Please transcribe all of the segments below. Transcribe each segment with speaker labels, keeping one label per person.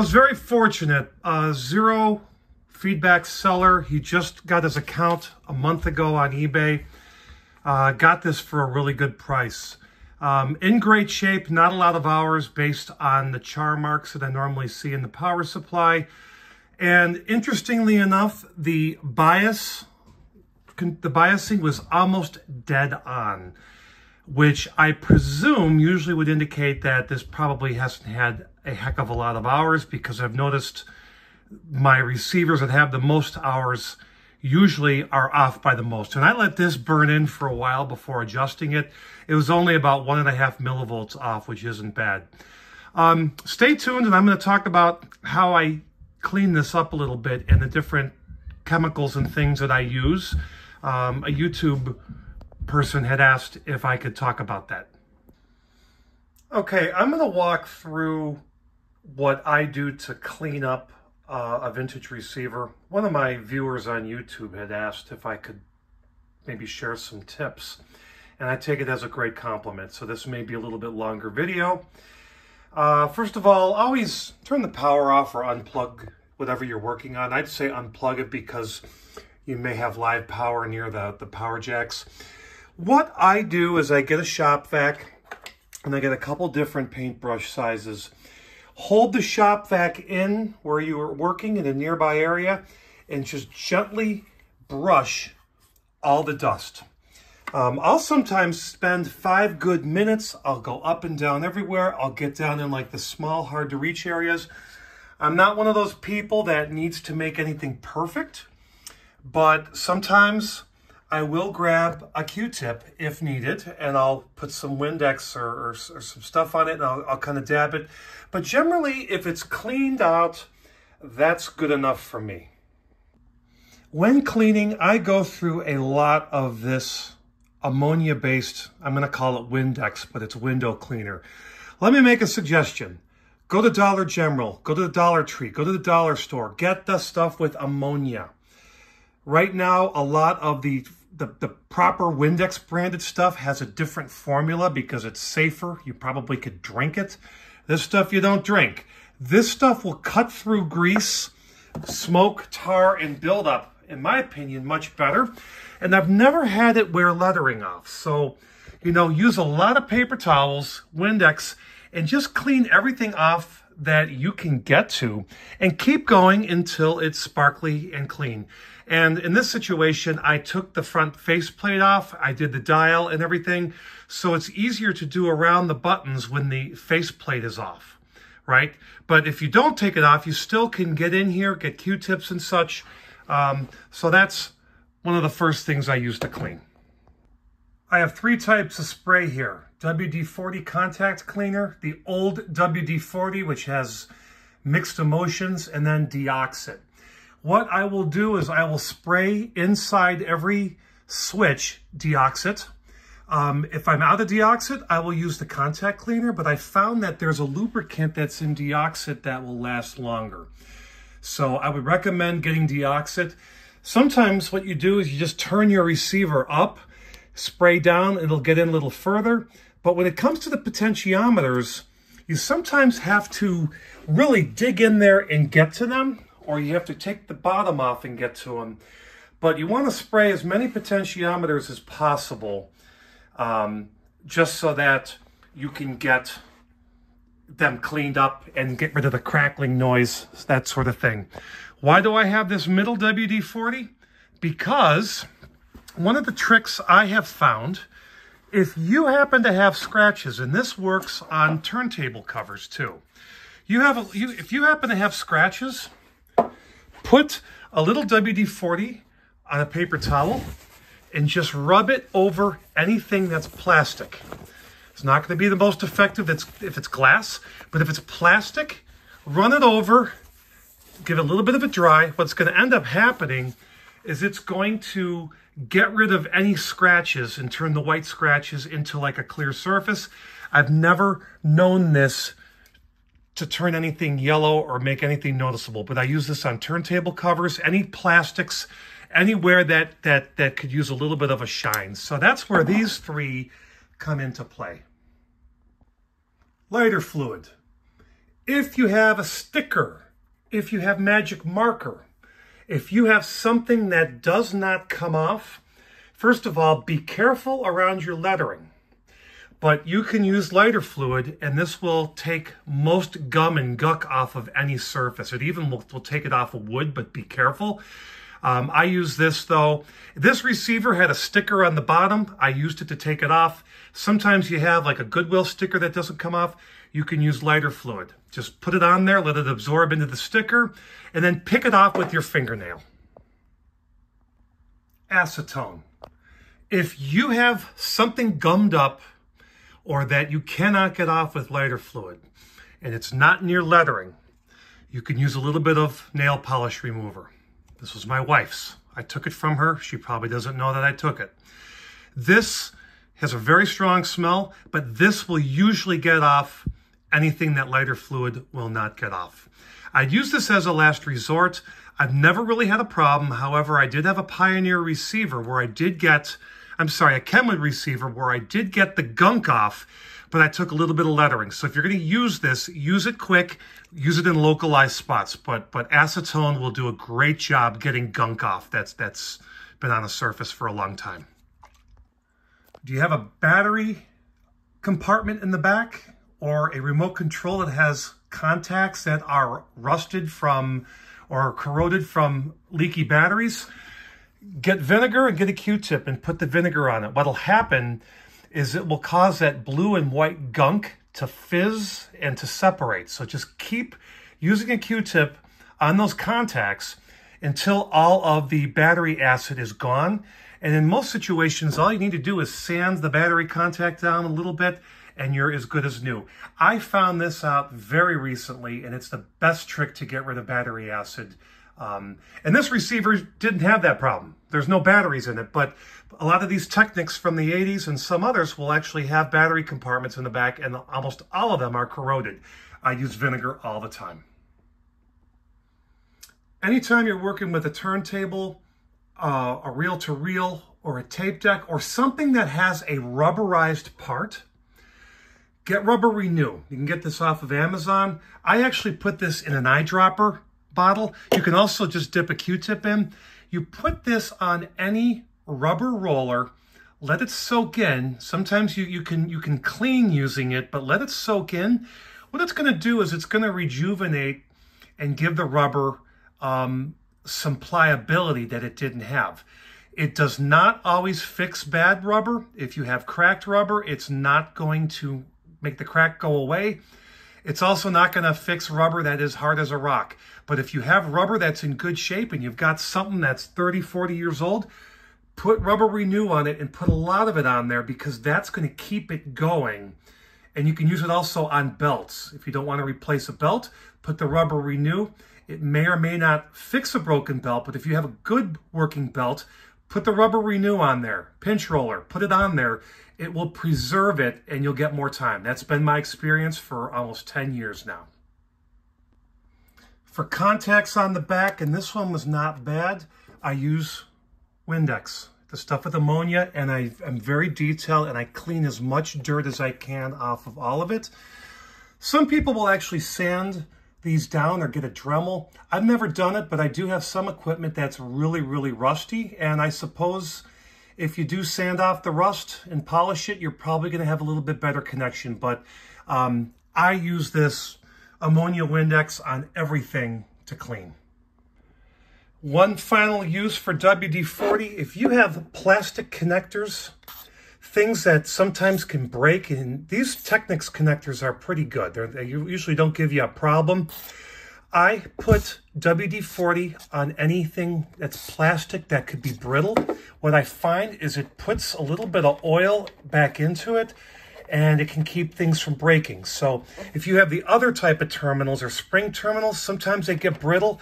Speaker 1: was very fortunate. Zero feedback seller. He just got his account a month ago on eBay. Got this for a really good price. In great shape, not a lot of hours based on the char marks that I normally see in the power supply. And interestingly enough, the biasing was almost dead on, which I presume usually would indicate that this probably hasn't had a heck of a lot of hours, because I've noticed my receivers that have the most hours usually are off by the most. And I let this burn in for a while before adjusting it. It was only about 1.5 millivolts off, which isn't bad. Stay tuned, and I'm going to talk about how I clean this up a little bit and the different chemicals and things that I use. A YouTube person had asked if I could talk about that. Okay, I'm going to walk through what I do to clean up a vintage receiver. One of my viewers on YouTube had asked if I could maybe share some tips, and I take it as a great compliment, so this may be a little bit longer video. First of all, always turn the power off or unplug whatever you're working on. I'd say unplug it because you may have live power near the power jacks. What I do is I get a shop vac, and I get a couple different paintbrush sizes. Hold the shop vac in where you are working in a nearby area and just gently brush all the dust. I'll sometimes spend 5 good minutes. I'll go up and down everywhere. I'll get down in like the small, hard to reach areas. I'm not one of those people that needs to make anything perfect, but sometimes I will grab a Q-tip if needed, and I'll put some Windex or some stuff on it, and I'll kind of dab it. But generally, if it's cleaned out, that's good enough for me. When cleaning, I go through a lot of this ammonia-based, I'm going to call it Windex, but it's window cleaner. Let me make a suggestion. Go to Dollar General, go to the Dollar Tree, go to the dollar store, get the stuff with ammonia. Right now, a lot of the proper Windex branded stuff has a different formula because it's safer. You probably could drink it. This stuff you don't drink. This stuff will cut through grease, smoke, tar, and buildup, in my opinion, much better. And I've never had it wear lettering off. So, you know, use a lot of paper towels, Windex, and just clean everything off that you can get to, and keep going until it's sparkly and clean. And in this situation, I took the front faceplate off, I did the dial and everything, so it's easier to do around the buttons when the faceplate is off, right? But if you don't take it off, you still can get in here, get Q-tips and such. So that's one of the first things I use to clean. I have 3 types of spray here. WD40 contact cleaner, the old WD40, which has mixed emulsions, and then deoxit. What I will do is I will spray inside every switch deoxit. If I'm out of deoxit, I will use the contact cleaner, but I found that there's a lubricant that's in deoxit that will last longer. So I would recommend getting deoxit. Sometimes what you do is you just turn your receiver up, spray down, it'll get in a little further. But when it comes to the potentiometers, you sometimes have to really dig in there and get to them, or you have to take the bottom off and get to them. But you want to spray as many potentiometers as possible, just so that you can get them cleaned up and get rid of the crackling noise, that sort of thing. Why do I have this middle WD-40? Because one of the tricks I have found, if you happen to have scratches, and this works on turntable covers too, if you happen to have scratches, put a little WD-40 on a paper towel and just rub it over anything that's plastic. It's not going to be the most effective if it's glass, but if it's plastic, run it over, give it a little bit of a dry. What's going to end up happening is it's going to get rid of any scratches and turn the white scratches into like a clear surface. I've never known this to turn anything yellow or make anything noticeable, but I use this on turntable covers, any plastics, anywhere that could use a little bit of a shine. So that's where these 3 come into play. Lighter fluid. If you have a sticker, if you have magic marker, if you have something that does not come off, first of all, be careful around your lettering. But you can use lighter fluid, and this will take most gum and guck off of any surface. It even will take it off of wood, but be careful. I use this though. This receiver had a sticker on the bottom. I used it to take it off. Sometimes you have like a Goodwill sticker that doesn't come off. You can use lighter fluid. Just put it on there, let it absorb into the sticker, and then pick it off with your fingernail. Acetone. If you have something gummed up or that you cannot get off with lighter fluid, and it's not near lettering, you can use a little bit of nail polish remover. This was my wife's. I took it from her. She probably doesn't know that I took it. This has a very strong smell, but this will usually get off anything that lighter fluid will not get off. I'd use this as a last resort. I've never really had a problem. However, I did have a Pioneer receiver where I did get, a Kenwood receiver where I did get the gunk off, but I took a little bit of lettering. So if you're going to use this, use it quick, use it in localized spots. But acetone will do a great job getting gunk off. That's been on the surface for a long time. Do you have a battery compartment in the back or a remote control that has contacts that are rusted from or corroded from leaky batteries? Get vinegar and get a Q-tip and put the vinegar on it. What'll happen is it will cause that blue and white gunk to fizz and to separate. So just keep using a Q-tip on those contacts until all of the battery acid is gone. And in most situations, all you need to do is sand the battery contact down a little bit and you're as good as new. I found this out very recently, and it's the best trick to get rid of battery acid. And this receiver didn't have that problem. There's no batteries in it, but a lot of these Technics from the 80s and some others will actually have battery compartments in the back, and almost all of them are corroded. I use vinegar all the time. Anytime you're working with a turntable, a reel-to-reel, or a tape deck, or something that has a rubberized part, get Rubber Renew. You can get this off of Amazon. I actually put this in an eyedropper bottle. You can also just dip a Q-tip in. You put this on any rubber roller, let it soak in. Sometimes you can clean using it, but let it soak in. What it's going to do is it's going to rejuvenate and give the rubber some pliability that it didn't have. It does not always fix bad rubber. If you have cracked rubber, it's not going to make the crack go away. It's also not going to fix rubber that is hard as a rock. But if you have rubber that's in good shape and you've got something that's 30, 40 years old, put Rubber Renew on it and put a lot of it on there because that's going to keep it going. And you can use it also on belts. If you don't want to replace a belt, put the Rubber Renew. It may or may not fix a broken belt, but if you have a good working belt, put the Rubber Renew on there. Pinch roller, put it on there. It will preserve it and you'll get more time. That's been my experience for almost 10 years now. For contacts on the back, and this one was not bad, I use Windex, the stuff with ammonia, and I'm very detailed and I clean as much dirt as I can off of all of it. Some people will actually sand these down or get a Dremel. I've never done it, but I do have some equipment that's really, really rusty, and I suppose if you do sand off the rust and polish it, you're probably going to have a little bit better connection. But I use this ammonia Windex on everything to clean. One final use for WD-40, if you have plastic connectors, things that sometimes can break, and these Technics connectors are pretty good. They usually don't give you a problem. I put WD-40 on anything that's plastic that could be brittle. What I find is it puts a little bit of oil back into it and it can keep things from breaking. So if you have the other type of terminals or spring terminals, sometimes they get brittle.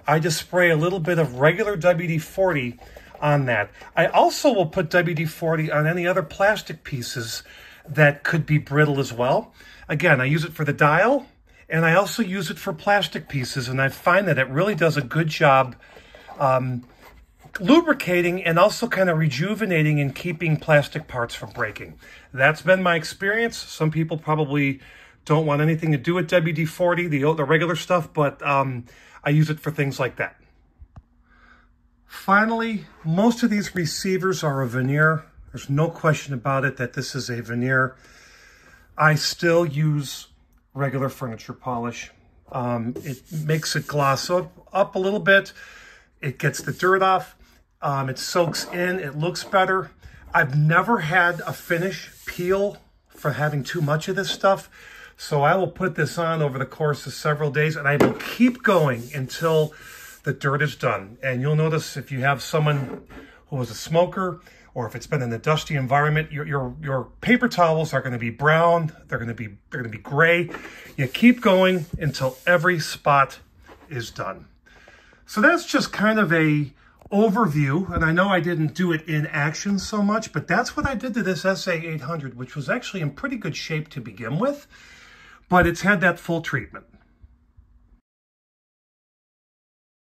Speaker 1: I just spray a little bit of regular WD-40 on that. I also will put WD-40 on any other plastic pieces that could be brittle as well. Again, I use it for the dial, and I also use it for plastic pieces, and I find that it really does a good job lubricating and also kind of rejuvenating and keeping plastic parts from breaking. That's been my experience. Some people probably Don't want anything to do with WD-40, the regular stuff, but I use it for things like that. Finally, most of these receivers are a veneer. There's no question about it that this is a veneer. I still use regular furniture polish. It makes it gloss up a little bit. It gets the dirt off. It soaks in. It looks better. I've never had a finish peel for having too much of this stuff. So I will put this on over the course of several days, and I will keep going until the dirt is done. And you'll notice if you have someone who is a smoker, or if it's been in a dusty environment, your paper towels are going to be brown. They're going to be gray. You keep going until every spot is done. So that's just kind of a overview, and I know I didn't do it in action so much, but that's what I did to this SA-800, which was actually in pretty good shape to begin with, but it's had that full treatment.